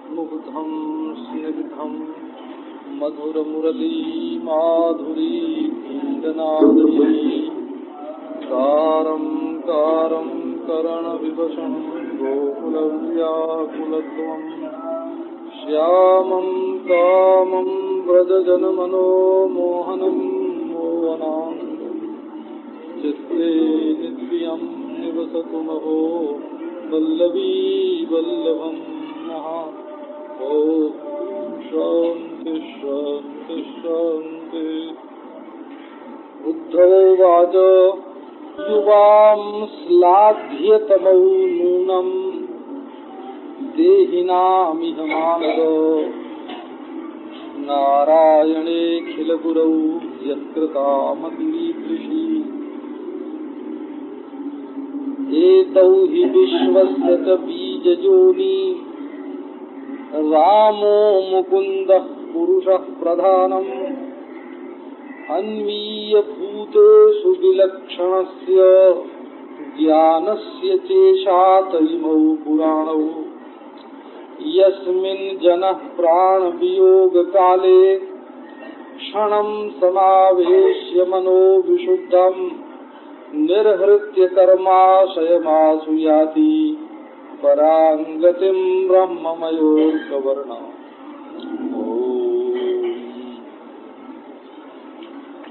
मुग्धं स्निग्धं मधुरमुरली माधुरी कीर्तनादि कारं कारं करणविवशं गोकुलव्याकुलत्वं श्यामं कामं व्रजजनमनोमोहनं मोहनाङ्गं चित्ते नित्यं निवसतु महो वल्लवी वल्लभं महा। ओम शांति शांति शांति। बुद्धोवाच युवां श्लाघ्यतमौ नूनं देहिनामिह मानद नारायणेऽखिलगुरौ यत्कृतामतिरीदृशी एतौ हि विश्वस्य च बीजयोनि रामो मुकुन्दः पुरुषः प्रधानम् अन्वीय भूतेषु विलक्षणस्य ज्ञानस्य चेशात इमौ पुराणौ यस्मिन् जनः प्राणवियोगकाले क्षणं समावेश्य मनो विशुद्धम् निर्हृत्य कर्माशयमासु याति परांगतिं ब्रह्ममयोर्गवर्णा।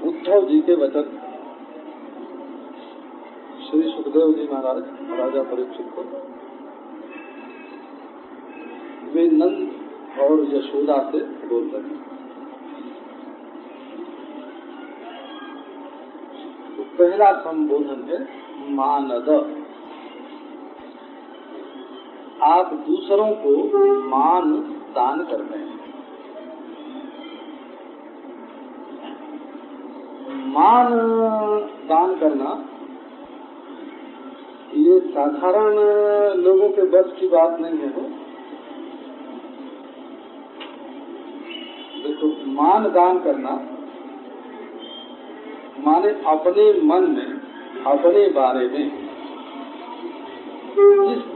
उद्धव जी के वचन श्री सुखदेव जी महाराज राजा परीक्षित को वे नंद और यशोदा से बोल रहे हैं। तो पहला संबोधन है मानद। आप दूसरों को मान दान कर रहे हैं। मान दान करना ये साधारण लोगों के बस की बात नहीं है। देखो, मान दान करना माने अपने मन में, अपने बारे में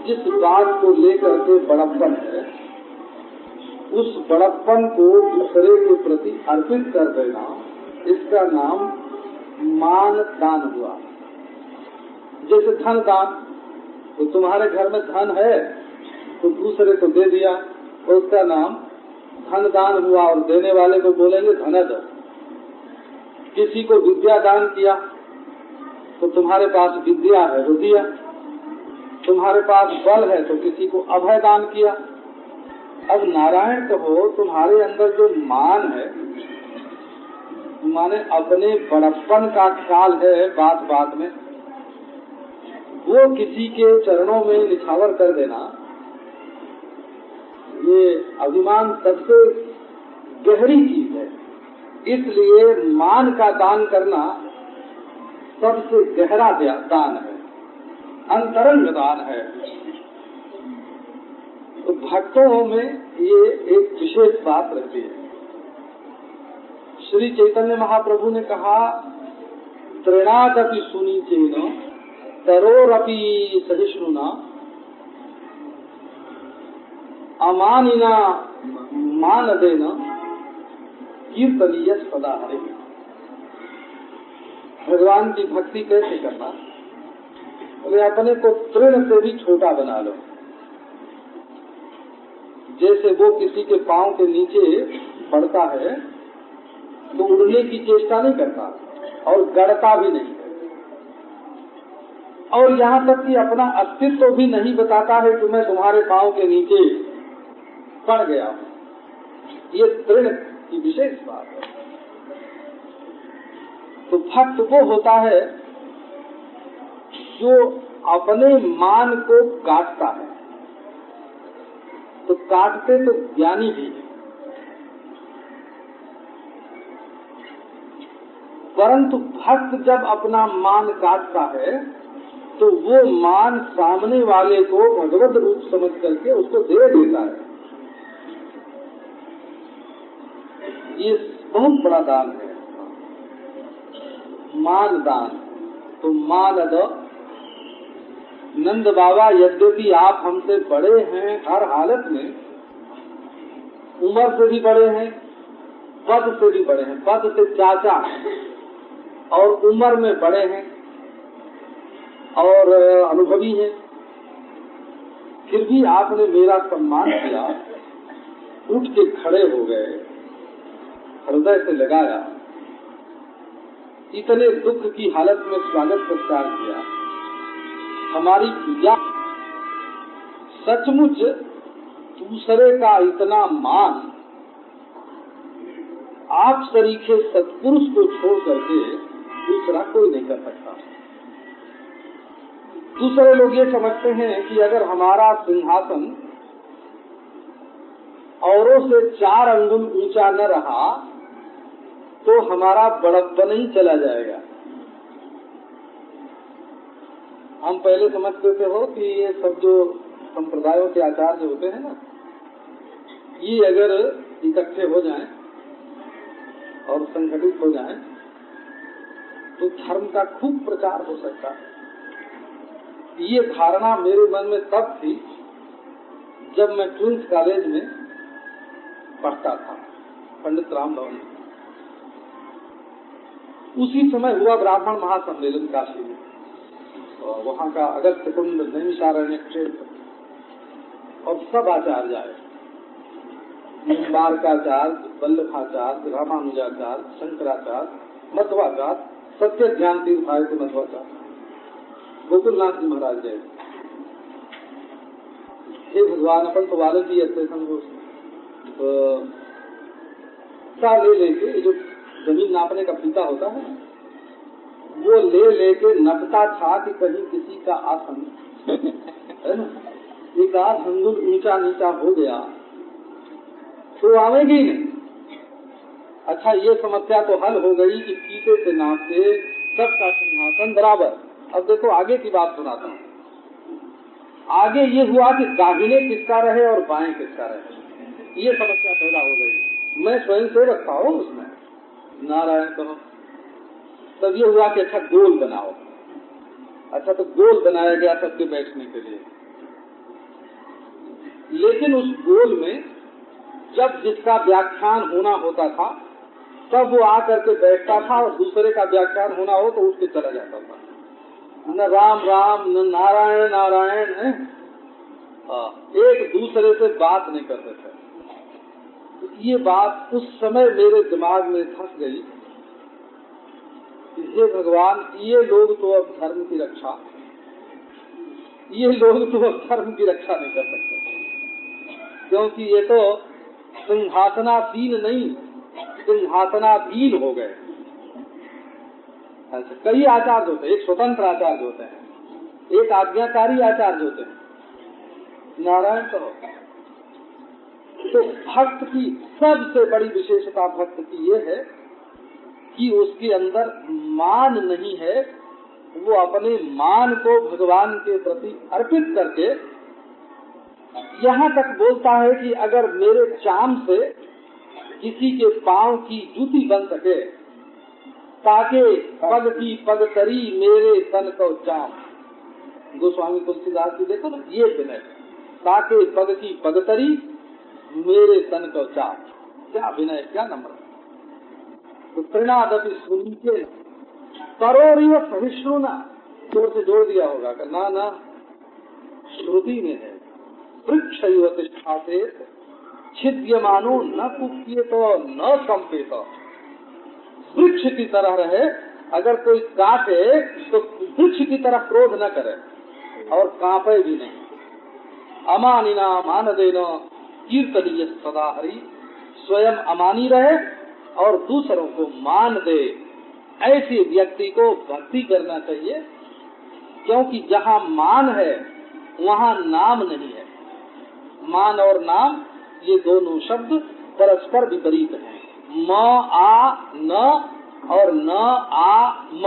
जिस बात को लेकर के बड़प्पन है, उस बड़प्पन को दूसरे के प्रति अर्पित कर देना, इसका नाम मान दान हुआ। जैसे धन दान, तो तुम्हारे घर में धन है तो दूसरे को दे दिया, तो उसका नाम धन दान हुआ। और देने वाले को बोलेंगे धनद। किसी को विद्या दान किया तो तुम्हारे पास विद्या है वो दिया, तुम्हारे पास बल है तो किसी को अभय दान किया। अब नारायण कहो, तुम्हारे अंदर जो मान है, माने अपने बड़प्पन का ख्याल है बात बात में, वो किसी के चरणों में निछावर कर देना, ये अभिमान सबसे गहरी चीज है। इसलिए मान का दान करना सबसे गहरा दान है, अंतरंग दान है। तो भक्तों में ये एक विशेष बात रहती है। श्री चैतन्य महाप्रभु ने कहा, तृणादपि सुनीचेन तरोरपि सहिष्णुना अमानिना मानदेन कीर्तनीय सदा हरे। भगवान की भक्ति कैसे करना? बोले अपने को तृण से भी छोटा बना लो। जैसे वो किसी के पांव के नीचे पड़ता है तो उड़ने की चेष्टा नहीं करता और गड़ता भी नहीं, और यहाँ तक कि अपना अस्तित्व भी नहीं बताता है कि मैं तुम्हारे पांव के नीचे पड़ गया हूँ। ये तृण की विशेष बात है। तो भक्त वो होता है जो अपने मान को काटता है, तो काटते तो ज्ञानी ही है, परंतु भक्त जब अपना मान काटता है तो वो मान सामने वाले को भगवत रूप समझ करके उसको दे देता है। ये बहुत बड़ा दान है, मान दान। तो मान दो नंद बाबा, यद्यपि आप हमसे बड़े हैं हर हालत में, उम्र से भी बड़े हैं, पद से भी बड़े हैं, पद से चाचा और उम्र में बड़े हैं और अनुभवी हैं, फिर भी आपने मेरा सम्मान किया, उठ के खड़े हो गए, हृदय से लगाया, इतने दुख की हालत में स्वागत सत्कार किया, हमारी पूजा। सचमुच दूसरे का इतना मान आप सरीखे सत्पुरुष को छोड़ करके दूसरा कोई नहीं कर सकता। दूसरे लोग ये समझते हैं कि अगर हमारा सिंहासन औरों से 4 अंगुल ऊंचा न रहा तो हमारा बड़प्पन ही चला जाएगा। हम पहले समझते थे हो कि ये सब जो संप्रदायों के आचार्य होते हैं ना, ये अगर इकट्ठे हो जाएं और संगठित हो जाएं तो धर्म का खूब प्रचार हो सकता है। ये धारणा मेरे मन में तब थी जब मैं ट्विंस कॉलेज में पढ़ता था, पंडित राम भवन में। उसी समय हुआ ब्राह्मण महासम्मेलन काशी में, और वहाँ का अगस्त कुंड, नैमिषारण्य क्षेत्र और सब आचार्य आए, निम्बारकाचार्य, वल्लभाचार्य, रामानुजाचार्य, शंकराचार्य, मध्वाचार्य, सत्य ज्ञान तीर्थ आए थे, मध्वाचार्य, गोकुलनाथ जी महाराज गए। हे भगवान, अपन तो वाले जी ऐसे समझो ले लेके जो जमीन नापने का फीता होता है वो ले लेके नपता था कि कहीं किसी का आसन है ना 1 आध अंगुल ऊंचा नीचा हो गया तो आवेगी नहीं। अच्छा, ये समस्या तो हल हो गई कि फीते से नापते सबका सिंहासन बराबर। अब देखो आगे की बात सुनाता हूँ। आगे ये हुआ कि दाहिने किसका रहे और बाएं किसका रहे, ये समस्या पैदा हो गई। मैं स्वयं सेवक था उसमें, नारायण कहो। तब ये हुआ कि अच्छा गोल बनाओ। अच्छा, तो गोल बनाया गया सबके बैठने के लिए, लेकिन उस गोल में जब जिसका व्याख्यान होना होता था तब वो आकर के बैठता था और दूसरे का व्याख्यान होना हो तो उठ के चला जाता था। न राम राम न नारायण नारायण है, एक दूसरे से बात नहीं करते थे। ये बात उस समय मेरे दिमाग में धंस गई कि हे भगवान, ये लोग तो अब धर्म की रक्षा, ये लोग तो अब धर्म की रक्षा नहीं कर सकते, क्योंकि ये तो सिंहासनासीन नहीं सिंहासनाधीन हो गए। अच्छा, कई आचार्य होते हैं, एक स्वतंत्र आचार्य होते हैं, एक आज्ञाकारी आचार्य होते हैं। नारायण कहो। तो भक्त की सबसे बड़ी विशेषता भक्त की ये है कि उसके अंदर मान नहीं है, वो अपने मान को भगवान के प्रति अर्पित करके यहाँ तक बोलता है कि अगर मेरे चाम से किसी के पांव की जूती बन सके, ताके पग की पगतरी मेरे तन को चाम। गोस्वामी तुलसीदास जी देखो ना, ये विनय, ताके पग की पगतरी मेरे तन को चाम। क्या विनय, क्या नम्र। तो प्रणादपि सुनके तरोरिव सहिष्णुना, जोर से जोड़ दिया होगा कि ना ना श्रुति में है। वृक्षैव तिष्ठासेत् छिद्यमानो न कुप्येत न कंपेत। वृक्ष की तरह रहे, अगर कोई काटे तो वृक्ष की तरह क्रोध न करे और कांपे भी नहीं। अमानिना मानदेन कीर्तनीय सदा हरि, स्वयं अमानी रहे और दूसरों को मान दे। ऐसे व्यक्ति को भक्ति करना चाहिए, क्योंकि जहाँ मान है वहाँ नाम नहीं है। मान और नाम ये दोनों शब्द परस्पर विपरीत हैं। म आ न और न आ म,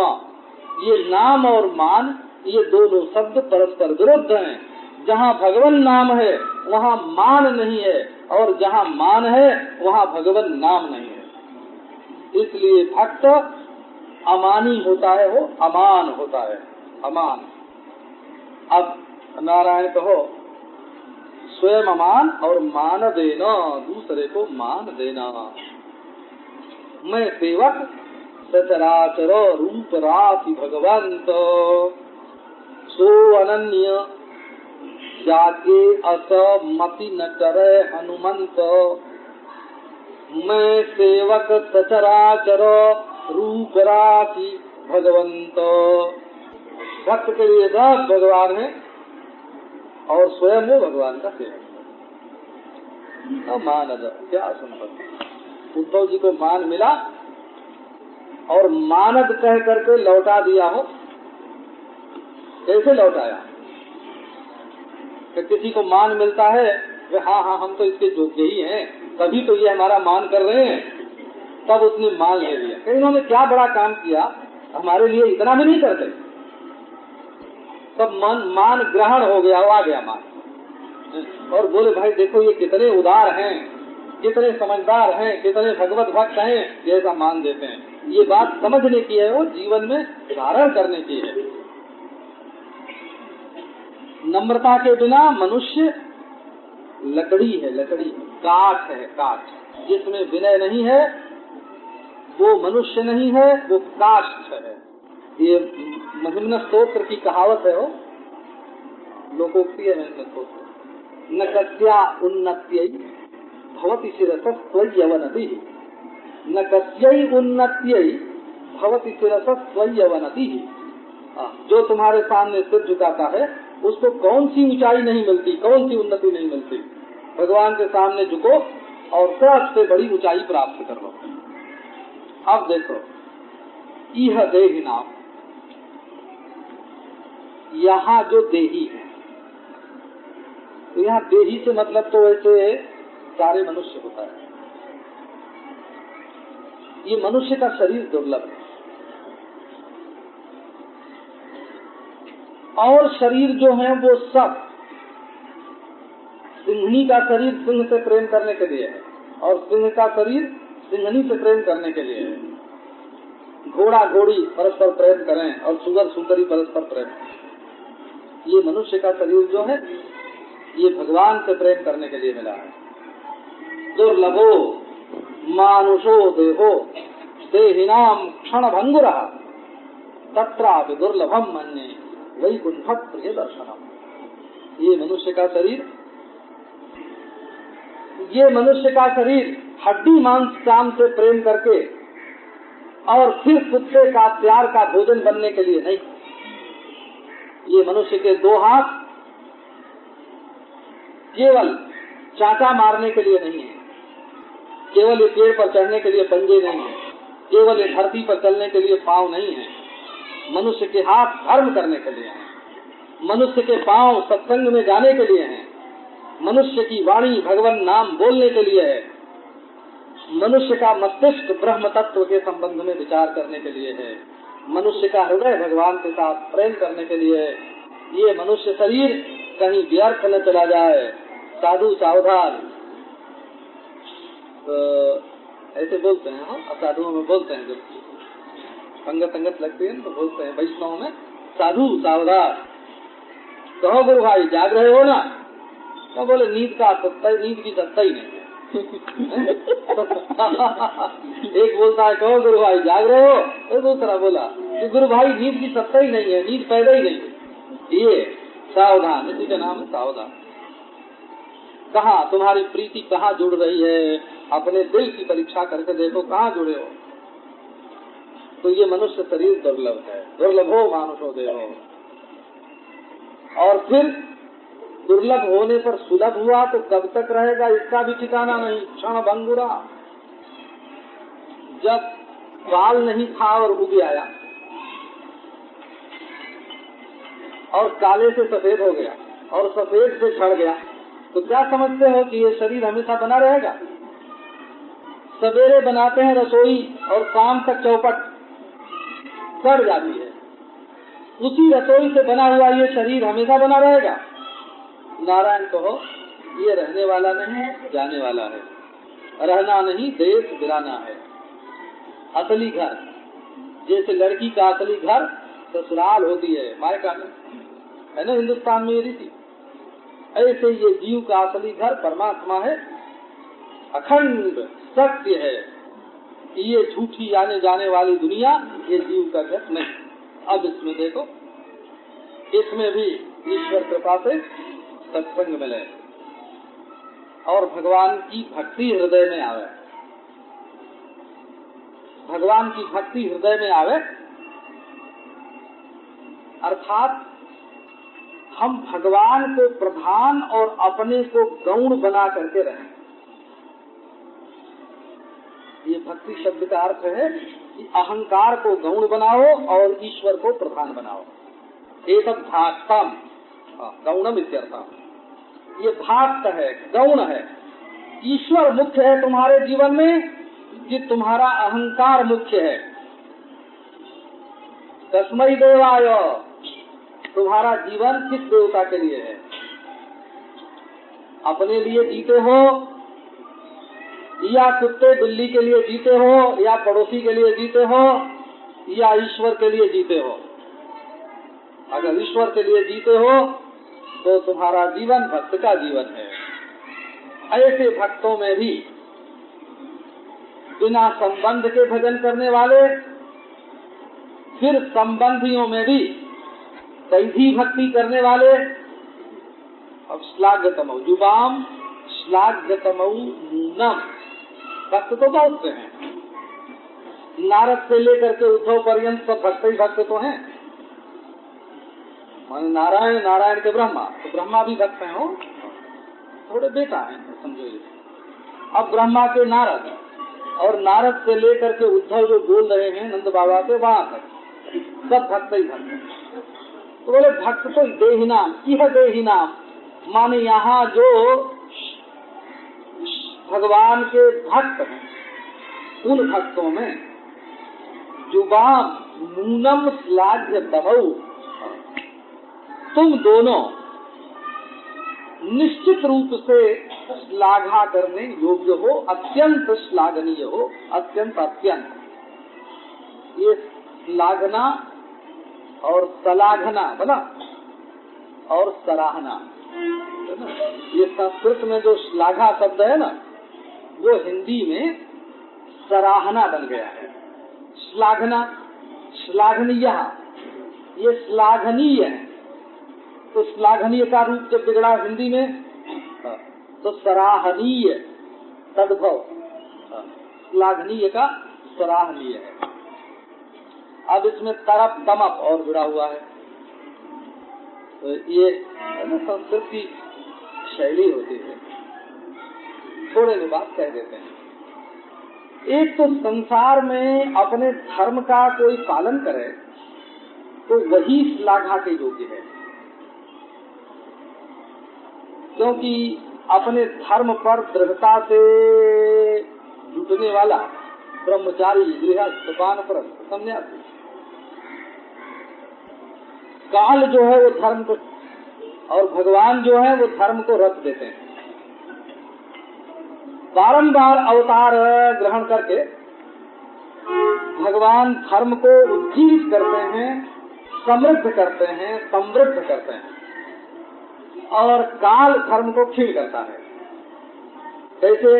ये नाम और मान ये दोनों शब्द परस्पर विरुद्ध हैं। जहाँ भगवान नाम है वहाँ मान नहीं है, और जहाँ मान है वहाँ भगवान नाम नहीं है। इसलिए भक्त अमानी होता है, वो अमान होता है, अमान। अब नारायण कहो, स्वयं अमान और मान देना, दूसरे को मान देना। मैं सेवक सचराचर रूप राशि भगवंत, सो अनन्य जाके असमति न करे हनुमंत। मैं सेवक सचराचर रूप राशि भगवंत। भक्त के लिए दस भगवान है और स्वयं वो भगवान का सेवक। मानद क्या संपत्ति, उद्धव जी को मान मिला और मानद कह करके लौटा दिया हो। कैसे लौटाया? कि किसी को मान मिलता है, वे हाँ हाँ हम तो इसके योग्य ही हैं, तभी तो ये हमारा मान कर रहे हैं, तब उसने मान ले लिया। कि इन्होंने क्या बड़ा काम किया, हमारे लिए इतना भी नहीं करते, तब मान ग्रहण हो गया, आ गया मान। और बोले भाई देखो ये कितने उदार हैं, कितने समझदार हैं, कितने भगवत भक्त हैं, ये ऐसा मान देते हैं। ये बात समझने की है, वो जीवन में धारण करने की है। नम्रता के बिना मनुष्य लकड़ी है, लकड़ी काठ है, काठ। जिसमें विनय नहीं है वो मनुष्य नहीं है, वो काष्ठ है। ये महिम्न स्तोत्र की कहावत है, वो लोकोक्ति है महिम्न स्तोत्र। न कस्या उन्नत्यै भवति शिरसस्त्वय्यवनति, न कस्यै उन्नत्यै भवति शिरसस्त्वय्यवनति। जो तुम्हारे सामने सिर झुकाता है उसको कौन सी ऊंचाई नहीं मिलती, कौन सी उन्नति नहीं मिलती। भगवान के सामने झुको और सबसे बड़ी ऊंचाई प्राप्त कर लो। अब देखो, यह देही नाम, यहाँ जो देही है, तो यहाँ देही से मतलब तो वैसे सारे मनुष्य होता है। ये मनुष्य का शरीर दुर्लभ है, और शरीर जो है वो सब, सिंहनी का शरीर सिंह से प्रेम करने के लिए है, और सिंह का शरीर सिंहनी से प्रेम करने के लिए है। घोड़ा घोड़ी परस्पर प्रेम करें और सुगर सुंदरी परस्पर प्रेम। ये मनुष्य का शरीर जो है ये भगवान से प्रेम करने के लिए मिला है। दुर्लभो मानुषो देहो देहिनाम क्षण भंगुरा तत्रापि दुर्लभम मन्ये वैकुंठ प्रिय दर्शनम। ये मनुष्य का शरीर, ये मनुष्य का शरीर हड्डी मांस चाम से प्रेम करके और फिर कुत्ते का प्यार का भोजन बनने के लिए नहीं। ये मनुष्य के दो हाथ केवल चांटा मारने के लिए नहीं है, केवल ये पेड़ पर चढ़ने के लिए पंजे नहीं है, केवल ये धरती पर चलने के लिए पांव नहीं है। मनुष्य के हाथ धर्म करने के लिए हैं, मनुष्य के पांव सत्संग में जाने के लिए हैं, मनुष्य की वाणी भगवान नाम बोलने के लिए है, मनुष्य का मस्तिष्क ब्रह्म तत्व के संबंध में विचार करने के लिए है, मनुष्य का हृदय भगवान के साथ प्रेम करने के लिए है। ये मनुष्य शरीर कहीं व्यर्थ न चला जाए। साधु सावधान तो ऐसे बोलते हैं, हाँ साधुओं में बोलते हैं, जब संगत संगत लगती है तो बोलते हैं वैष्णव में, साधु सावधान। कहो गुरु भाई जाग रहे हो ना? तो बोले नींद का सत्ता, नींद की सत्ता ही नहीं है। एक बोलता है कहो गुरु भाई जाग रहे हो, तो दूसरा बोला कि गुरु भाई नींद की सत्ता ही नहीं है, नींद पैदा ही नहीं है। ये सावधान, इसी का नाम है सावधान। कहाँ तुम्हारी प्रीति कहाँ जुड़ रही है, अपने दिल की परीक्षा करके देखो कहाँ जुड़े हो। तो ये मनुष्य शरीर दुर्लभ है, दुर्लभो मानुषो देहो। और फिर दुर्लभ होने पर सुलभ हुआ तो कब तक रहेगा इसका भी ठिकाना नहीं। क्षण भंगुरा, जब बाल नहीं था और उग आया और काले से सफेद हो गया और सफेद से झड़ गया तो क्या समझते हो कि ये शरीर हमेशा बना रहेगा? सवेरे बनाते हैं रसोई और शाम तक चौपट सड़ जाती है। उसी रसोई से बना हुआ ये शरीर हमेशा बना रहेगा? नारायण कहो, ये रहने वाला नहीं, जाने वाला है। रहना नहीं, देश बिराना है। असली घर, जैसे लड़की का असली घर ससुराल होती है, मायका है ना, हिंदुस्तान में ये रीति, ऐसे ये जीव का असली घर परमात्मा है, अखंड सत्य है। ये झूठी आने जाने वाली दुनिया ये जीव का घर नहीं। अब इसमें देखो, इसमें भी ईश्वर कृपा से सत्संग मिले और भगवान की भक्ति हृदय में आवे। भगवान की भक्ति हृदय में आवे अर्थात हम भगवान को प्रधान और अपने को गौण बना करके रहें। ये भक्ति शब्द का अर्थ है कि अहंकार को गौण बनाओ और ईश्वर को प्रधान बनाओ। एक भाक्तम गौणम इत्यर्थः, ये भाक्त है, गौण है। ईश्वर मुख्य है तुम्हारे जीवन में कि तुम्हारा अहंकार मुख्य है। तस्मै देवाय, तुम्हारा जीवन किस देवता के लिए है? अपने लिए जीते हो या कुत्ते बिल्ली के लिए जीते हो या पड़ोसी के लिए जीते हो या ईश्वर के लिए जीते हो? अगर ईश्वर के लिए जीते हो तो तुम्हारा जीवन भक्त का जीवन है। ऐसे भक्तों में भी बिना संबंध के भजन करने वाले, फिर संबंधियों में भी कैधी भक्ति करने वाले। अब श्लाघ्यतमौ जुबाम श्लाघ्यतमौ नूनम, भक्त तो बहुत से हैं। नारद से लेकर के उद्धव पर्यंत सब भक्त ही भक्त तो हैं। माने नारायण, नारायण के ब्रह्मा, तो ब्रह्मा भी भक्त हैं। हो थोड़े बेटा हैं, समझो ये। अब ब्रह्मा के नारद और नारद से लेकर के उद्धव जो बोल रहे हैं नंद बाबा के, वहां तक सब भक्त ही भक्त हैं। तो बोले भक्त तो देहिनाम, यह देहिनाम माने यहाँ जो भगवान के भक्त हैं उन भक्तों में जुबाम नूनम श्लाघ्यतमौ, तुम दोनों निश्चित रूप से श्लाघा करने योग्य हो, अत्यंत श्लाघनीय हो, अत्यंत अत्यंत। ये श्लाघना और सलाघना बना और सराहना है ना। ये संस्कृत में जो श्लाघा शब्द है ना, वो हिंदी में सराहना बन गया है। श्लाघना, श्लाघनीय, ये श्लाघनीय है। तो श्लाघनीय का रूप जब बिगड़ा हिंदी में तो सराहनीय तद्भव, श्लाघनीय का सराहनीय है। अब इसमें तरफ तमप और जुड़ा हुआ है। तो ये संस्कृत की शैली होती है, थोड़े में बात कह देते हैं। एक तो संसार में अपने धर्म का कोई पालन करे तो वही श्लाघा के योग्य है, क्योंकि अपने धर्म पर दृढ़ता से जुटने वाला ब्रह्मचारी, गृहस्थ, वानप्रस्थ, सन्यासी, काल जो है वो धर्म को और भगवान जो है वो धर्म को रख देते हैं। बारंबार अवतार ग्रहण करके भगवान धर्म को उज्जीवित करते हैं, समृद्ध करते हैं, समृद्ध करते हैं और काल धर्म को क्षीण करता है। कैसे?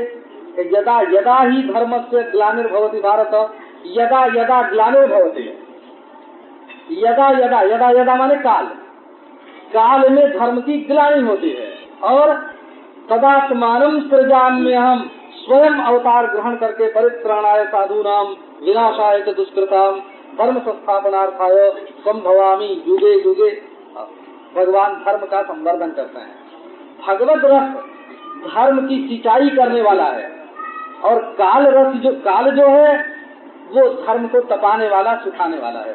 यदा यदा ही धर्मस्य ग्लानिर्भवति भारत, यदा यदा ग्लानिर्भवति, यदा यदा, यदा यदा माने काल, काल में धर्म की ग्लानि होती है। और तदात्मानं सृजाम्यहम्, स्वयं अवतार ग्रहण करके परित्राणाय साधूनां विनाशाय च दुष्कृतां धर्म संस्थापनार्थाय संभवामि युगे युगे। भगवान धर्म का संवर्धन करते हैं। भगवत रस धर्म की सिंचाई करने वाला है और काल रस काल जो है वो धर्म को तपाने वाला, सुखाने वाला है।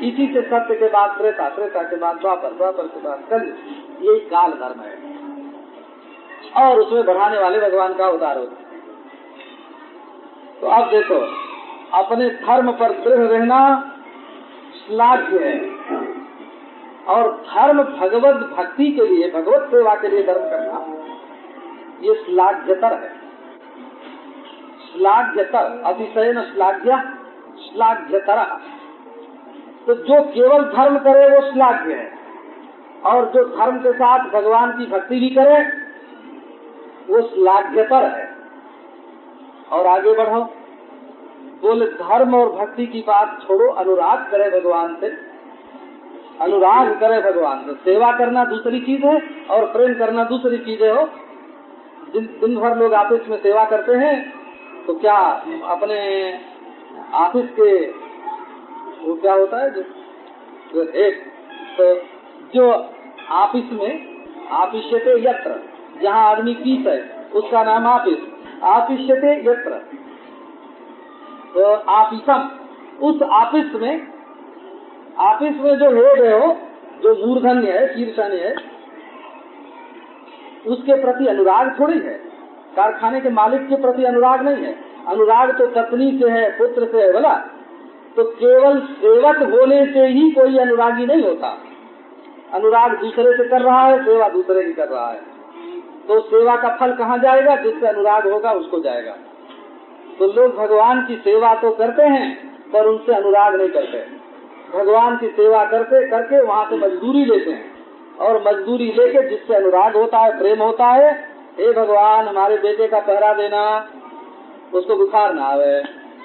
इसी से सत्य के बाद त्रेता, त्रेता के बाद द्वापर, द्वापर के बाद कल, यही काल धर्म है। और उसमें बढ़ाने वाले भगवान का अवतार होते हैं। तो अब देखो, अपने धर्म पर दृढ़ रहना श्लाघ्य है, और धर्म भगवत भक्ति के लिए, भगवत सेवा के लिए धर्म करना ये श्लाघ्यतर है। श्लाघ्यतर, अतिशयन श्लाघ्य, श्लाघ्यतर। तो जो केवल धर्म करे वो श्लाघ्य है, और जो धर्म के साथ भगवान की भक्ति भी करे वो श्लाघ्यतर है। और आगे बढ़ो, बोले धर्म और भक्ति की बात छोड़ो, अनुराग करे भगवान से, अनुराग करे भगवान से। सेवा करना दूसरी चीज है और प्रेम करना दूसरी चीज है। हो दिन भर लोग ऑफिस में सेवा करते हैं, तो क्या अपने ऑफिस के वो क्या होता है जो एक, तो जो ऑफिस में आपिष्यते यत्र, जहाँ आदमी पीस है उसका नाम ऑफिस, आपिष्यते यत्र। तो आपिसम, उस ऑफिस में जो हेड है, हो जो मूर्धन्य है, शीर्षन्य है, उसके प्रति अनुराग थोड़ी है। कारखाने के मालिक के प्रति अनुराग नहीं है। अनुराग तो पत्नी से है, पुत्र से है। बोला तो केवल सेवक होने से ही कोई अनुरागी नहीं होता। अनुराग दूसरे से कर रहा है, सेवा दूसरे की कर रहा है, तो सेवा का फल कहाँ जाएगा? जिससे अनुराग होगा उसको जाएगा। तो लोग भगवान की सेवा तो करते हैं पर उनसे अनुराग नहीं करते। भगवान की सेवा करते करके वहाँ से मजदूरी लेते हैं, और मजदूरी लेके जिससे अनुराग होता है, प्रेम होता है, हे भगवान हमारे बेटे का पहरा देना, उसको बुखार ना आवे,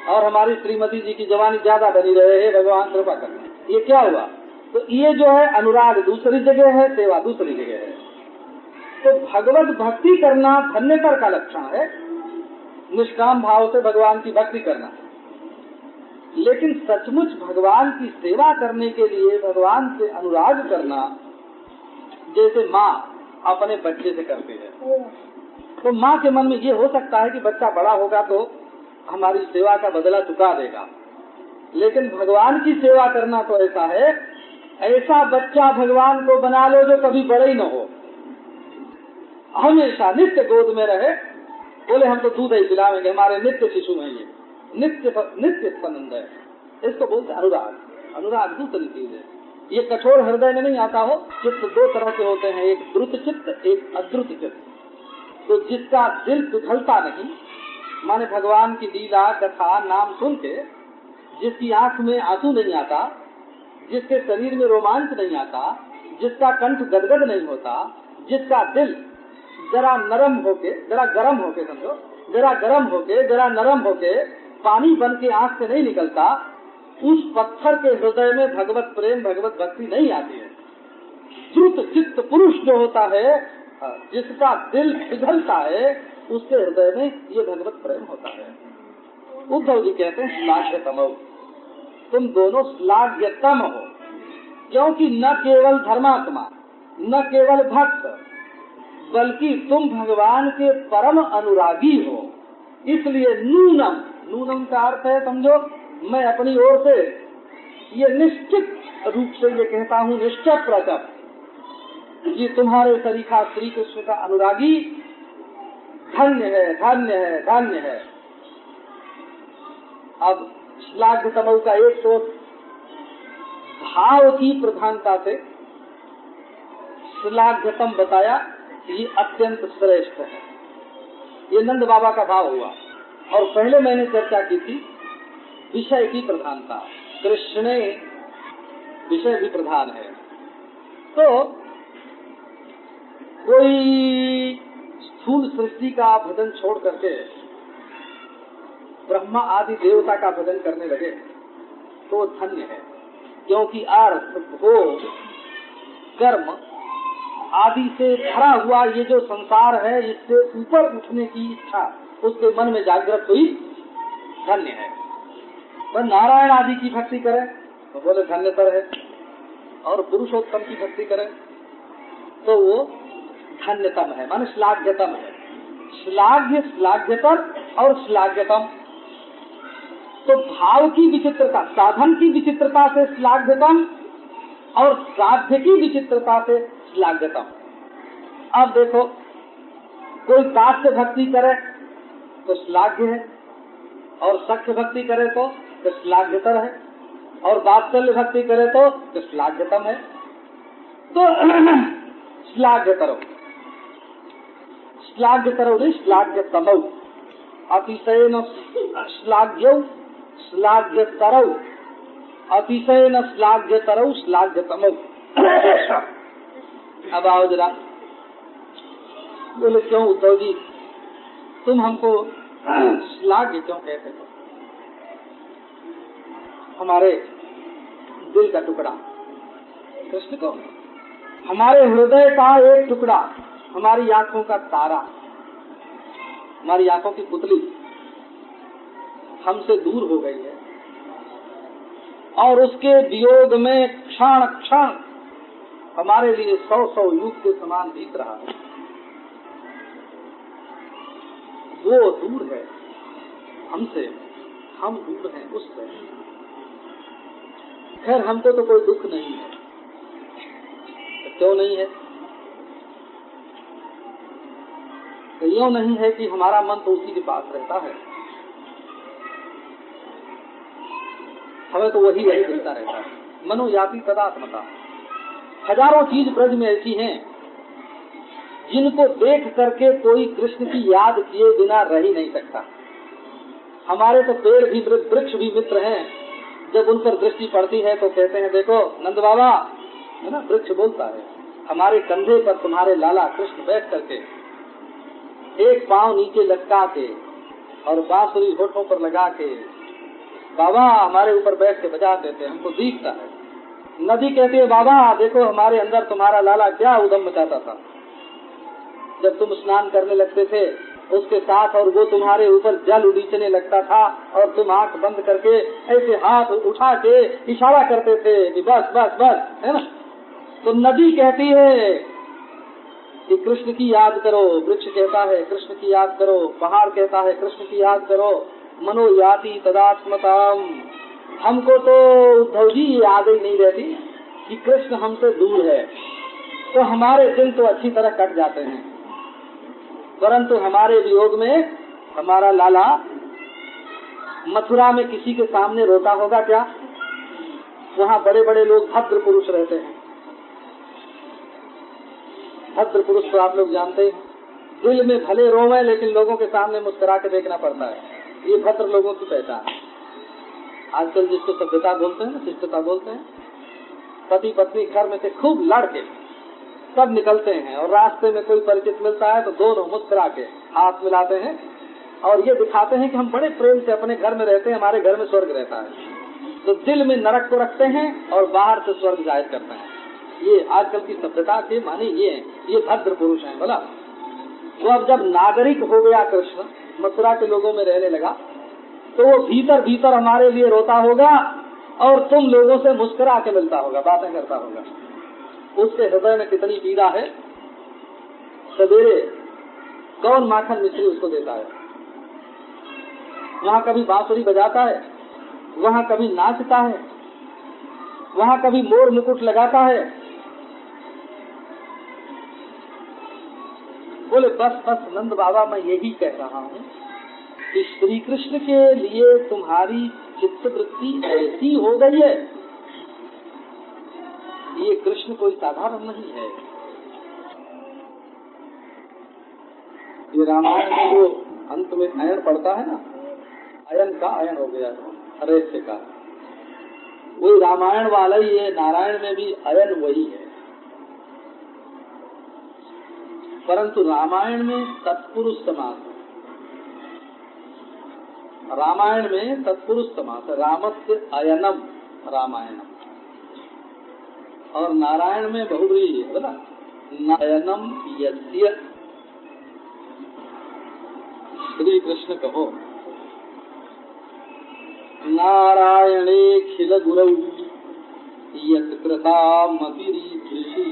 और हमारी श्रीमती जी की जवानी ज्यादा बनी रहे, हे भगवान कृपा करना। ये क्या हुआ? तो ये जो है अनुराग दूसरी जगह है, सेवा दूसरी जगह है। तो भगवत भक्ति करना धन्यतर का लक्षण है, निष्काम भाव से भगवान की भक्ति करना। लेकिन सचमुच भगवान की सेवा करने के लिए भगवान से अनुराग करना, जैसे माँ अपने बच्चे से करती है, तो माँ के मन में ये हो सकता है कि बच्चा बड़ा होगा तो हमारी सेवा का बदला चुका देगा। लेकिन भगवान की सेवा करना तो ऐसा है, ऐसा बच्चा भगवान को बना लो जो कभी बड़ा ही न हो, हमेशा नित्य गोद में रहे। बोले हम तो दूध ही पिलाएंगे, हमारे नित्य शिशु हैं, ये नित्य संबंध है। इसको बोलते अनुराग। अनुराग दूसरी चीज है, ये कठोर हृदय में नहीं आता हो। चित्त दो तरह के होते हैं, एक द्रुत चित्त, एक अद्रुत चित्त। तो जिसका दिल पिघलता नहीं, माने भगवान की लीला कथा नाम सुन के जिसकी आंख में आंसू नहीं आता, जिसके शरीर में रोमांच नहीं आता, जिसका कंठ गदगद नहीं होता, जिसका दिल जरा नरम होके, जरा गर्म होके, समझो जरा गर्म होके, जरा नरम होके पानी बन के आंख से नहीं निकलता, उस पत्थर के हृदय में भगवत प्रेम, भगवत भक्ति नहीं आती है। द्रुत चित्त पुरुष जो होता है, जिसका दिल पिघलता है, उसके हृदय में ये भगवत प्रेम होता है। उद्धव जी कहते हैं श्लाघ्यतम, तुम दोनों श्लाघ्यतम हो, क्योंकि न केवल धर्मात्मा, न केवल भक्त, बल्कि तुम भगवान के परम अनुरागी हो। इसलिए नूनम, नूनम का अर्थ है, समझो मैं अपनी ओर से ये निश्चित रूप से ये कहता हूँ, निश्चय प्रकट, कि तुम्हारे सरीखा श्री कृष्ण का अनुरागी धन्य है, धन्य है, धन्य है। अब श्लाघ्यतम का एक तो भाव की प्रधानता से श्लाघ्यतम बताया, ये अत्यंत श्रेष्ठ है। ये नंद बाबा का भाव हुआ। और पहले मैंने चर्चा की थी विषय की प्रधानता, कृष्ण विषय भी प्रधान है। तो कोई स्थूल सृष्टि का भजन छोड़ करके ब्रह्मा आदि देवता का भजन करने लगे तो धन्य है, क्योंकि अर्थ, भोग, कर्म आदि से भरा हुआ ये जो संसार है, इससे ऊपर उठने की इच्छा उसके मन में जागृत हुई, धन्य है। पर नारायण आदि की भक्ति करे तो बोले धन्यतर है, और पुरुषोत्तम की भक्ति करे तो वो धन्यतम है, मान श्लाघ्यतम है। श्लाघ्य, श्लाघ्यतर और श्लाघ्यतम। तो भाव की विचित्रता, साधन की विचित्रता से श्लाघ्यतम, और साध्य की विचित्रता से श्लाघ्यतम। अब देखो कोई दास्य भक्ति करे तो श्लाघ्य है, और सख्य भक्ति करे तो श्लाघ्यतर है, और वात्सल्य भक्ति करे तो श्लाघ्यतम है। तो श्लाघ्यतरो नहीं श्लाघ्यतमौ, अतिशयेन श्लाघ्यौ श्लाघ्यतरौ, अतिशयेन श्लाघ्यतरौ श्लाघ्यतमौ। अब आओ जरा, बोले क्यों उद्धव जी तुम हमको श्लाघ्य क्यों कहते हो? हमारे दिल का टुकड़ा कृष्ण को, हमारे हृदय का एक टुकड़ा, हमारी आंखों का तारा, हमारी आंखों की पुतली हमसे दूर हो गई है, और उसके वियोग में क्षण क्षण हमारे लिए 100 युग के समान बीत रहा है। वो दूर है हमसे, हम दूर हैं उससे। खैर हमको तो कोई दुख नहीं है, तो क्यों नहीं है? तो यूं नहीं है कि हमारा मन तो उसी के पास रहता है, हमें तो वही दिखता रहता है। मनो याति तदात्मता। हजारों चीज ब्रज में ऐसी हैं जिनको देख करके कोई कृष्ण की याद किए बिना रह ही नहीं सकता। हमारे तो पेड़ भी वृक्ष भी मित्र हैं, जब उन पर दृष्टि पड़ती है तो कहते हैं देखो नंद बाबा, है ना, वृक्ष बोलता है, हमारे कंधे पर तुम्हारे लाला कृष्ण बैठ करके एक पांव नीचे लटका के और बांसुरी होठों पर लगा के बाबा हमारे ऊपर बैठ के बजा देते, हमको दिखता है। नदी कहती है बाबा देखो हमारे अंदर तुम्हारा लाला क्या उधम मचाता था जब तुम स्नान करने लगते थे उसके साथ, और वो तुम्हारे ऊपर जल उड़ीचने लगता था और तुम आंख बंद करके ऐसे हाथ उठा के इशारा करते थे कि बस बस बस, है ना। तो नदी कहती है कि कृष्ण की याद करो, वृक्ष कहता है कृष्ण की याद करो, पहाड़ कहता है कृष्ण की याद करो। मनो याति तदात्मताम। हमको तो उद्धव जी याद ही नहीं रहती कि कृष्ण हमसे दूर है, तो हमारे दिल तो अच्छी तरह कट जाते हैं, परंतु हमारे वियोग में हमारा लाला मथुरा में किसी के सामने रोता होगा क्या? वहाँ बड़े बड़े लोग भद्र पुरुष रहते हैं। भद्र पुरुष तो आप लोग जानते हैं, दिल में भले रोवे लेकिन लोगों के सामने मुस्कुरा के देखना पड़ता है। ये भद्र लोगों की पहचान है। आजकल जिसको सभ्यता बोलते हैं ना, शिष्टता बोलते हैं, पति पत्नी घर में से खूब लड़के सब निकलते हैं और रास्ते में कोई परिचित मिलता है तो दोनों मुस्कुरा के हाथ मिलाते हैं और ये दिखाते हैं कि हम बड़े प्रेम से अपने घर में रहते हैं, हमारे घर में स्वर्ग रहता है। तो दिल में नरक को रखते हैं और बाहर से स्वर्ग जाहिर करते हैं। ये आजकल की सभ्यता के माने ये हैं, ये भद्र पुरुष हैं। बोला वो अब जब नागरिक हो गया कृष्ण, मथुरा के लोगों में रहने लगा, तो वो भीतर भीतर हमारे लिए रोता होगा और तुम लोगों से मुस्कुरा के मिलता होगा, बातें करता होगा। उसके हृदय में कितनी पीड़ा है। सवेरे कौन माखन मिश्री उसको देता है, वहाँ कभी बांसुरी बजाता है, वहाँ कभी नाचता है, वहाँ कभी मोर मुकुट लगाता है। बोले बस बस नंद बाबा मैं यही कह रहा हूँ कि श्री कृष्ण के लिए तुम्हारी चित्तवृत्ति ऐसी हो गई है, ये कृष्ण कोई साधारण नहीं है। ये रामायण में जो अंत में अयन पड़ता है ना, अयन का अयन हो गया रहस्य का, वही रामायण वाला ही है। नारायण में भी अयन वही है, परंतु रामायण में तत्पुरुष समास है। रामायण में तत्पुरुष समास है, रामस्य अयनम रामायणम, और नारायण में बहुव्रीहि है बोला नयनम यस्य। श्री कृष्ण कहो नारायणे खिल गुरौ यत् कृतामतिरीदृशी।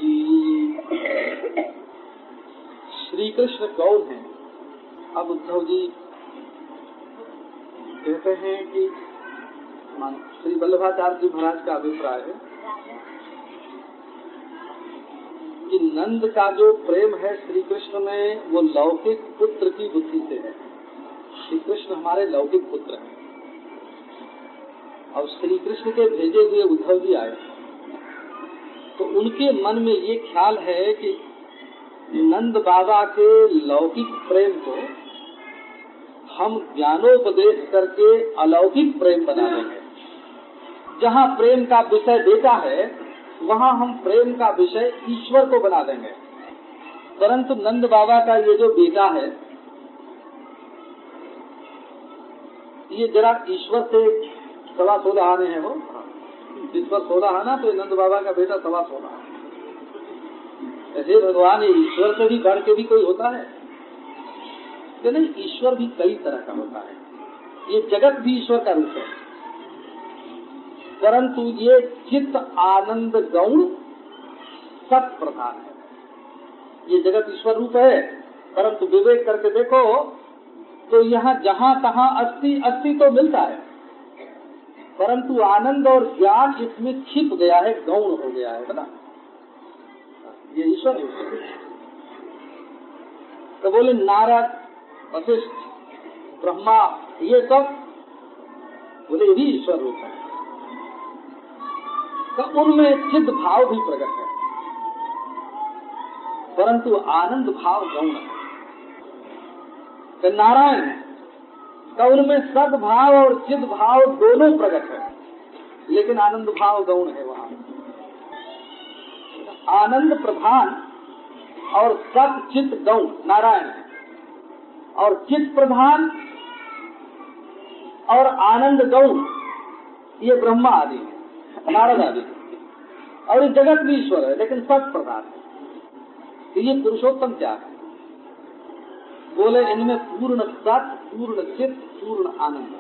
श्री कृष्ण कौन है? अब उद्धव जी कहते हैं कि श्री वल्लभाचार्य जी महाराज का अभिप्राय है कि नंद का जो प्रेम है श्री कृष्ण में वो लौकिक पुत्र की बुद्धि से है। श्री कृष्ण हमारे लौकिक पुत्र हैं। और श्री कृष्ण के भेजे हुए उद्धव जी आए तो उनके मन में ये ख्याल है कि नंद बाबा के लौकिक प्रेम को हम ज्ञानोपदेश करके अलौकिक प्रेम बना देंगे। जहाँ प्रेम का विषय बेटा है वहाँ हम प्रेम का विषय ईश्वर को बना देंगे। परंतु नंद बाबा का ये जो बेटा है ये जरा ईश्वर से 16.5 आने हैं। वो जिस पर 16 आना तो नंद बाबा का बेटा 16.5। ऐसे भगवान ईश्वर से भी बढ़ के भी कोई होता है कि नहीं? ईश्वर भी कई तरह का होता है। ये जगत भी ईश्वर का रूप है, परंतु ये चित्त आनंद गौण सत प्रधान है। ये जगत ईश्वर रूप है, परंतु विवेक करके देखो तो यहाँ जहाँ तहाँ अस्थि अस्थि तो मिलता है, परंतु आनंद और ज्ञान इसमें छिप गया है, गौण हो गया है ना। ये ईश्वर रूप है। तो बोले नारद, वशिष्ठ, ब्रह्मा, ये सब बोले भी ईश्वर रूप है। तो उनमें चिद भाव भी प्रकट है, परंतु आनंद भाव गौण है। तो नारायण का उनमें सद्भाव और चिद भाव दोनों प्रकट है, लेकिन आनंद भाव गौण है। वहाँ आनंद प्रधान और सत चित गौण नारायण है, और चित प्रधान और आनंद गौण ये ब्रह्मा आदि है, नारद आदि, और ये जगत भी ईश्वर है लेकिन सत प्रधान है। तो ये पुरुषोत्तम क्या है? बोले इनमें पूर्ण सत, पूर्ण चित, पूर्ण आनंद,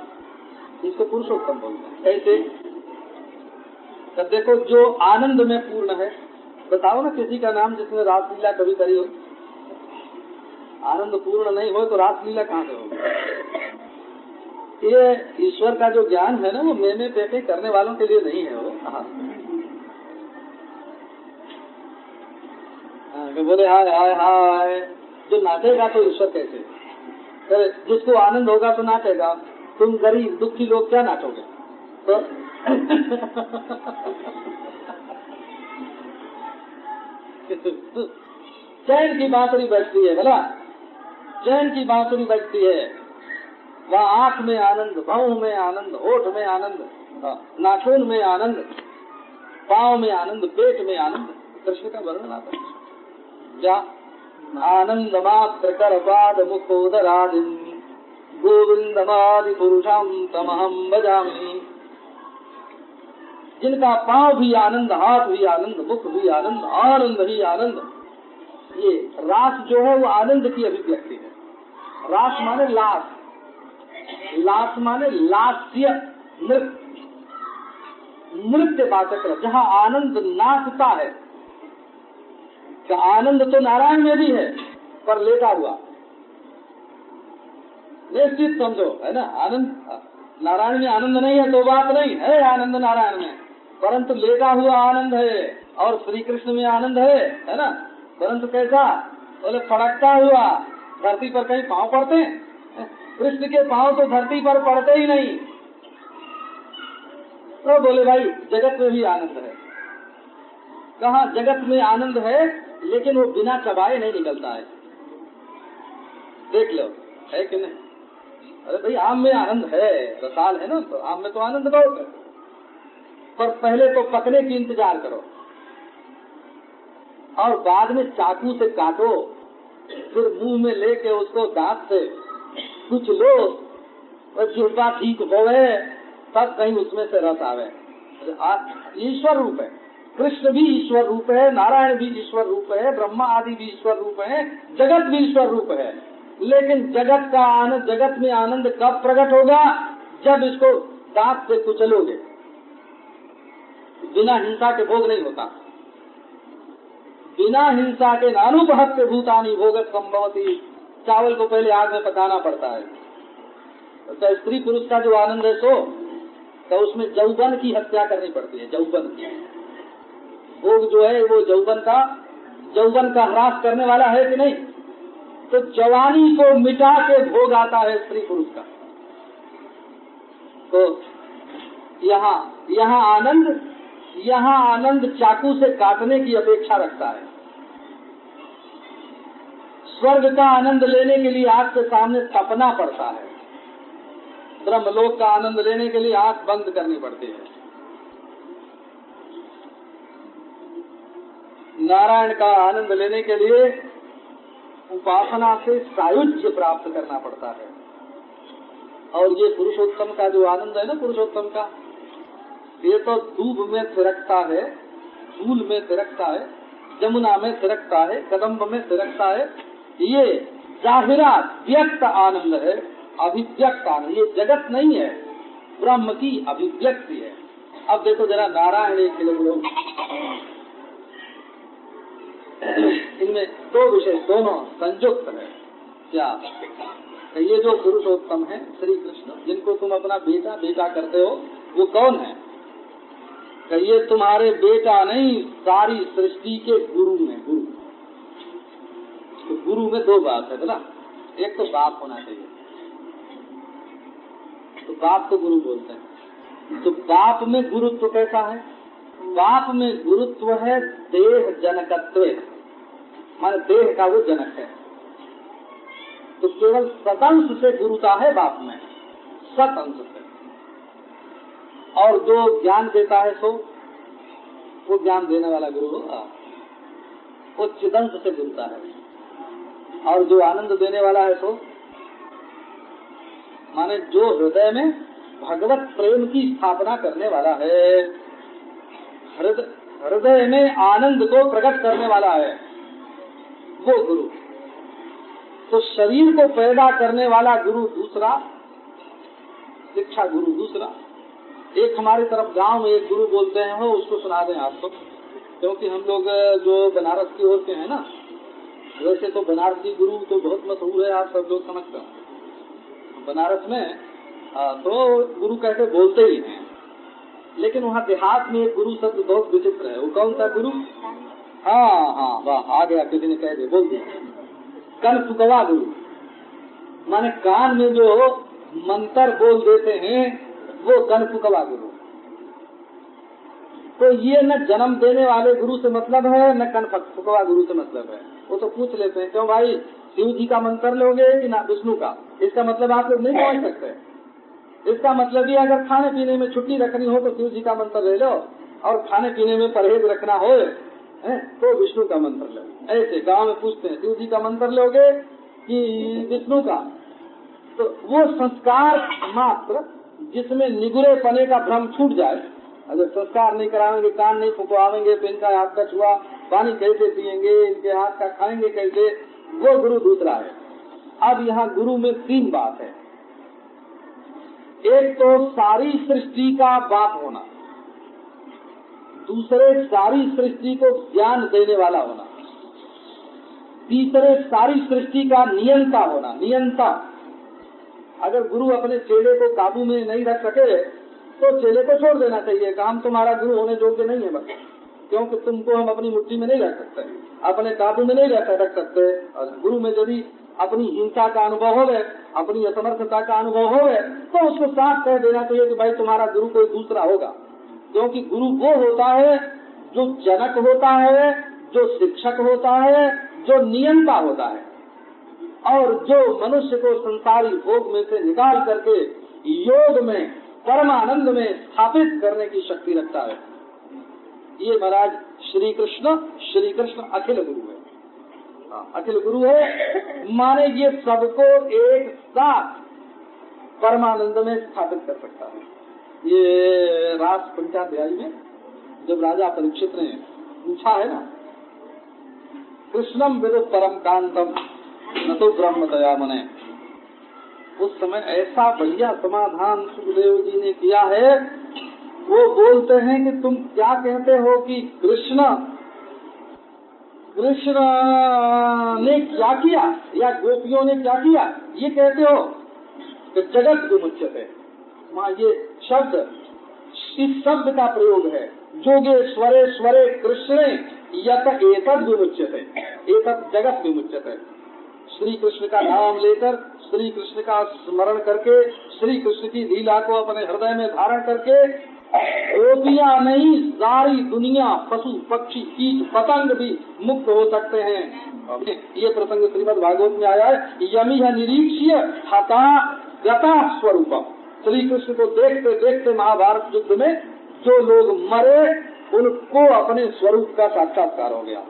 इसको पुरुषोत्तम बोलते हैं। कैसे? तो देखो जो आनंद में पूर्ण है, बताओ ना किसी का नाम जिसने रासलीला कभी करी हो। आनंद पूर्ण नहीं हो तो रासलीला कहाँ से होगी? ये ईश्वर का जो ज्ञान है ना वो मैंने पेटे करने वालों के लिए नहीं है। वो बोले हाय हाय हाय, जो नाचेगा तो ईश्वर कैसे? जिसको आनंद होगा तो नाचेगा। तुम गरीब दुखी लोग क्या नाचोगे? तो चैन की बांसुरी बजती है, बोला चैन की बांसुरी बजती है, वहाँ आँख में आनंद, भाव में आनंद, होठ में आनंद, नाखून में आनंद, पाँव में आनंद, पेट में आनंद। कृष्ण का वर्णन आता है। जा आनंद मात्र कर पाद मुखोदरादि गोविंदमादि पुरुषाम तमहम भजामि। जिनका पाँव भी आनंद, हाथ भी आनंद, मुख भी आनंद, आनंद ही आनंद। ये रास जो है वो आनंद की अभिव्यक्ति है। रास माने लास, लास माने लास्य, नृत्य, नृत्य वाचक, जहाँ आनंद नाचता है। का आनंद तो नारायण में भी है पर लेटा हुआ, निश्चित समझो है ना। आनंद नारायण में आनंद नहीं है तो बात नहीं है, आनंद नारायण में, परंतु लेटा हुआ आनंद है। और श्री कृष्ण में आनंद है ना, परंतु कैसा? बोले फड़कता हुआ, धरती पर कहीं पांव पड़ते हैं? कृष्ण के पांव तो धरती पर पड़ते ही नहीं। तो बोले भाई जगत में भी आनंद है। कहाँ जगत में आनंद है, लेकिन वो बिना चबाए नहीं निकलता है। देख लो है कि नहीं? अरे भाई आम में आनंद है, रसाल है ना, तो आम में तो आनंद बहुत है, पर पहले तो पकने की इंतजार करो और बाद में चाकू से काटो, फिर मुंह में लेके उसको दांत से कुछ लो और जिह्वा ठीक होवे तब कहीं उसमें से रस आवे। ईश्वर रूप है, कृष्ण भी ईश्वर रूप है, नारायण भी ईश्वर रूप है, ब्रह्मा आदि भी ईश्वर रूप है, जगत भी ईश्वर रूप है। लेकिन जगत का आनंद, जगत में आनंद कब प्रकट होगा? जब इसको दांत से कुचलोगे। बिना हिंसा के भोग नहीं होता। बिना हिंसा के नानुपहत्य भूतानि भोगत संभवती। चावल को पहले आग में पकाना पड़ता है। तो स्त्री पुरुष का जो आनंद है तो उसमें जौवन की हत्या करनी पड़ती है। जौवन की भोग जो है वो जौवन का यौवन का ह्रास करने वाला है कि नहीं? तो जवानी को मिटा के भोग आता है स्त्री पुरुष का। तो यहाँ आनंद चाकू से काटने की अपेक्षा रखता है। स्वर्ग का आनंद लेने के लिए आँख के सामने तपना पड़ता है। ब्रह्मलोक का आनंद लेने के लिए आँख बंद करनी पड़ती है। नारायण का आनंद लेने के लिए उपासना से सायुज्य प्राप्त करना पड़ता है। और ये पुरुषोत्तम का जो आनंद है ना, पुरुषोत्तम का, ये तो दूब में थिरकता है, फूल में थिरकता है, जमुना में थिरकता है, कदम्ब में थिरकता है। ये जाहिरा व्यक्त आनंद है, अभिव्यक्त आनंद। ये जगत नहीं है, ब्रह्म की अभिव्यक्ति है। अब देखो जरा नारायण एक किलो, इनमें दो विषय दोनों संयुक्त है। क्या ये जो पुरुषोत्तम है श्री कृष्ण, जिनको तुम अपना बेटा बेटा करते हो, वो कौन है? ये तुम्हारे बेटा नहीं, सारी सृष्टि के गुरु में गुरु। तो गुरु में दो बात है बोला, एक तो बाप होना चाहिए, तो बाप को गुरु बोलते हैं। तो बाप में गुरुत्व कैसा है? बाप में गुरुत्व है देह जनकत्व, माने देह का वो जनक है। तो केवल सतंश से गुरुता है बाप में, सतंश से। और जो ज्ञान देता है सो वो ज्ञान देने वाला गुरु होगा, वो चिदंश से गुरुता है। और जो आनंद देने वाला है सो माने जो हृदय में भगवत प्रेम की स्थापना करने वाला है, हृदय में आनंद को प्रकट करने वाला है, वो गुरु। तो शरीर को पैदा करने वाला गुरु दूसरा, शिक्षा गुरु दूसरा। एक हमारी तरफ गांव में एक गुरु बोलते हैं, वो उसको सुना दें आपको, क्योंकि हम लोग जो बनारस की ओर के हैं ना, वैसे तो बनारसी गुरु तो बहुत मशहूर है, आप सब लोग समझते हो। बनारस में तो गुरु कहते बोलते ही हैं, लेकिन वहाँ देहात में एक गुरु शब्द बहुत विचित्र है। वो कौन सा गुरु? हाँ, वाह, आ गया, किसी ने कह दिया, बोल दिया, कन फुकवा गुरु। माने कान में जो मंत्र बोल देते हैं वो कन फुकवा गुरु। तो ये न जन्म देने वाले गुरु से मतलब है, न कन फुकवा गुरु से मतलब है। वो तो पूछ लेते हैं, क्यों भाई शिव जी का मंत्र लोगे कि ना विष्णु का? इसका मतलब आप लोग नहीं पहुँच सकते। इसका मतलब ये, अगर खाने पीने में छुट्टी रखनी हो तो शिव जी का मंत्र ले लो, और खाने पीने में परहेज रखना हो तो विष्णु का मंत्र लो। ऐसे गांव में पूछते हैं, शिव जी का मंत्र लोगे कि विष्णु का? तो वो संस्कार मात्र जिसमें निगुरे पने का भ्रम छूट जाए, अगर संस्कार नहीं कराएंगे, कान नहीं फुकवाएंगे, तो इनका हाथ का छुआ पानी कैसे पिएंगे, इनके हाथ का खाएंगे कैसे, वो गुरु दूसरा है। अब यहाँ गुरु में तीन बात है। एक तो सारी सृष्टि का बाप होना, दूसरे सारी सृष्टि को ज्ञान देने वाला होना, तीसरे सारी सृष्टि का नियंता होना, नियंता। अगर गुरु अपने चेले को काबू में नहीं रख सके तो चेले को छोड़ देना चाहिए कि हम तुम्हारा गुरु होने योग्य नहीं है, बस क्योंकि तुमको हम अपनी मुट्ठी में नहीं रख सकते, अपने काबू में नहीं रख सकते। और गुरु में यदि अपनी हिंसा का अनुभव हो, अपनी असमर्थता का अनुभव हो, तो उसको साफ कह देना चाहिए कि भाई तुम्हारा गुरु कोई दूसरा होगा। क्योंकि गुरु वो होता है जो जनक होता है, जो शिक्षक होता है, जो नियंता होता है, और जो मनुष्य को संसारी भोग में से निकाल करके योग में, परमानंद में स्थापित करने की शक्ति रखता है। ये महाराज श्री कृष्ण अखिल गुरु है। अखिल गुरु है माने ये सबको एक साथ परमानंद में स्थापित कर सकता है। ये रास पंचाध्याय में जब राजा परीक्षित ने पूछा है ना, कृष्णम विदु परम कांतम न तो ब्रह्म दया मने, उस समय ऐसा बढ़िया समाधान सुखदेव जी ने किया है। वो बोलते हैं कि तुम क्या कहते हो कि कृष्ण ने क्या किया या गोपियों ने क्या किया, ये कहते हो कि जगत विमुच्यते। वहाँ ये शब्द, इस शब्द का प्रयोग है, जोगेश्वरेश्वरे कृष्णे यत एतद् विमुच्यते, एतद् जगत विमुच्यते। श्री कृष्ण का नाम लेकर, श्री कृष्ण का स्मरण करके, श्री कृष्ण की लीला को अपने हृदय में धारण करके गोपियां नहीं, सारी दुनिया, पशु पक्षी कीट पतंग भी मुक्त हो सकते हैं। ये प्रसंग श्रीमद् भागवत में आया है। यमी निरीक्ष्य हता गता स्वरूपम। श्री कृष्ण को देखते देखते महाभारत युद्ध में जो लोग मरे उनको अपने स्वरूप का साक्षात्कार हो गया।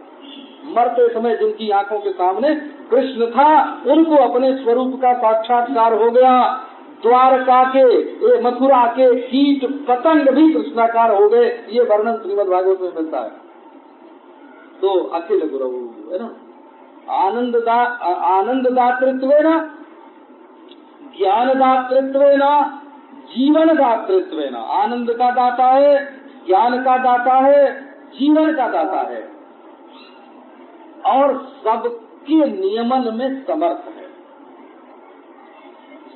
मरते समय जिनकी आंखों के सामने कृष्ण था उनको अपने स्वरूप का साक्षात्कार हो गया। द्वारका के, ये मथुरा के कीट पतंग भी कृष्णाकार हो गए। ये वर्णन श्रीमद् भागवत में मिलता है। तो अखिल गुरु है ना, आनंद दातृत्वेन, ज्ञान दातृत्वेन, जीवन दातृत्वेन। आनंद का दाता है, ज्ञान का दाता है, जीवन का दाता है और सबके नियमन में समर्थ है।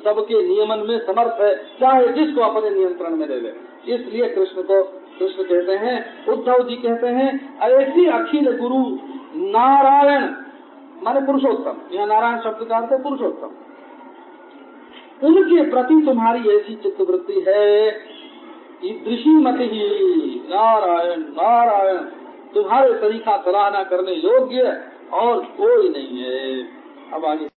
सबके नियमन में समर्थ है, चाहे जिसको अपने नियंत्रण में ले ले। इसलिए कृष्ण कहते हैं, उद्धव जी कहते हैं, ऐसी अखिल गुरु नारायण माने पुरुषोत्तम, यहाँ नारायण शब्द का अर्थ है पुरुषोत्तम, उनके प्रति तुम्हारी ऐसी चित्तवृत्ति है, ईदृशी मति ही नारायण नारायण, तुम्हारे तरीका सराहना करने योग्य और कोई नहीं है। अब आगे